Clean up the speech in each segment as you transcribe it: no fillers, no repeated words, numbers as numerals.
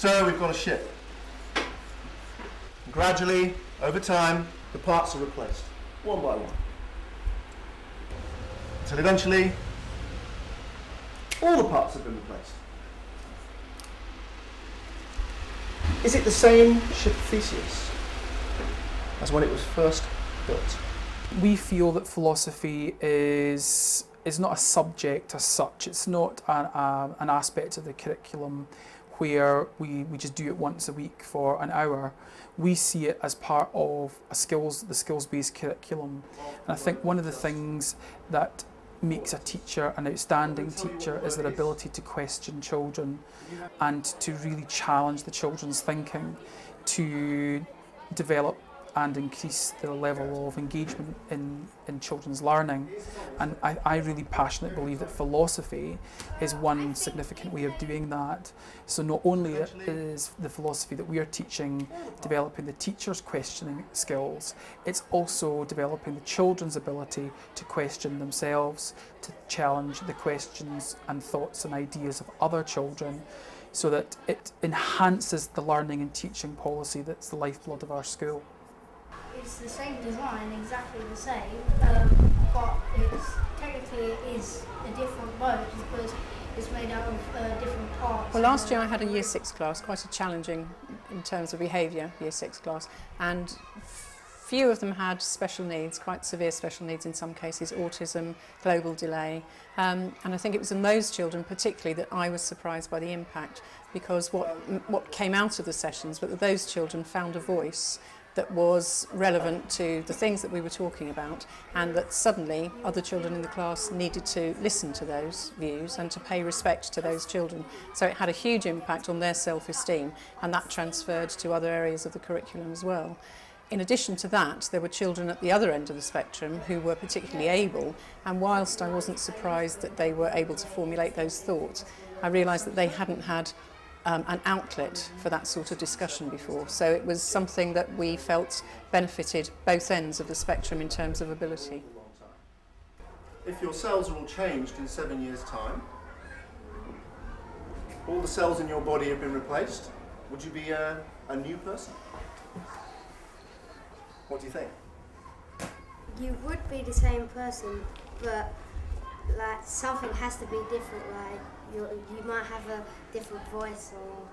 So we've got a ship. Gradually, over time, the parts are replaced, one by one. Until eventually, all the parts have been replaced. Is it the same ship of Theseus as when it was first built? We feel that philosophy is not a subject as such. It's not an aspect of the curriculum where we just do it once a week for an hour. We see it as part of the skills-based curriculum. And I think one of the things that makes a teacher an outstanding teacher is their ability to question children and to really challenge the children's thinking, to develop and increase the level of engagement in children's learning. And I really passionately believe that philosophy is one significant way of doing that. So not only is the philosophy that we are teaching developing the teacher's questioning skills, it's also developing the children's ability to question themselves, to challenge the questions and thoughts and ideas of other children, so that it enhances the learning and teaching policy that's the lifeblood of our school. It's the same design, exactly the same, but technically it is a different boat because it's made out of different parts. Well, last year I had a Year 6 class, quite a challenging in terms of behaviour, Year 6 class, and few of them had special needs, quite severe special needs in some cases, autism, global delay, and I think it was in those children particularly that I was surprised by the impact, because what came out of the sessions was that those children found a voice that was relevant to the things that we were talking about, and that suddenly other children in the class needed to listen to those views and to pay respect to those children. So it had a huge impact on their self-esteem, and that transferred to other areas of the curriculum as well. In addition to that, there were children at the other end of the spectrum who were particularly able, and whilst I wasn't surprised that they were able to formulate those thoughts, I realised that they hadn't had an outlet for that sort of discussion before. So it was something that we felt benefited both ends of the spectrum in terms of ability. If your cells are all changed in 7 years' time, all the cells in your body have been replaced, would you be a new person? What do you think? You would be the same person, but like something has to be different. Like you might have a different voice or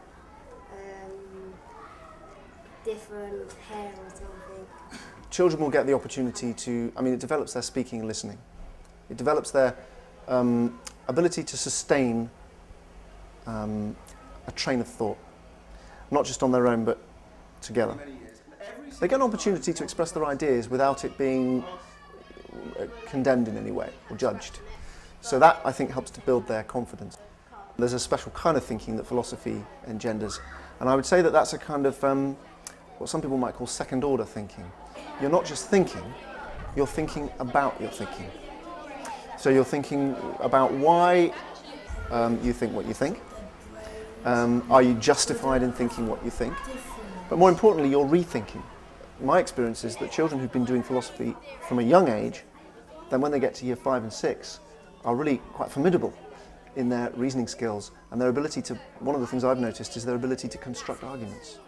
different hair or something. Children will get the opportunity to, it develops their speaking and listening. It develops their ability to sustain a train of thought, not just on their own, but together. They get an opportunity to express their ideas without it being condemned in any way or judged. So that, I think, helps to build their confidence. There's a special kind of thinking that philosophy engenders, and I would say that that's a kind of what some people might call second-order thinking. You're not just thinking, you're thinking about your thinking. So you're thinking about why you think what you think. Are you justified in thinking what you think? But more importantly, you're rethinking. My experience is that children who've been doing philosophy from a young age, then when they get to year 5 and 6, are really quite formidable in their reasoning skills and their ability to, one of the things I've noticed is their ability to construct arguments.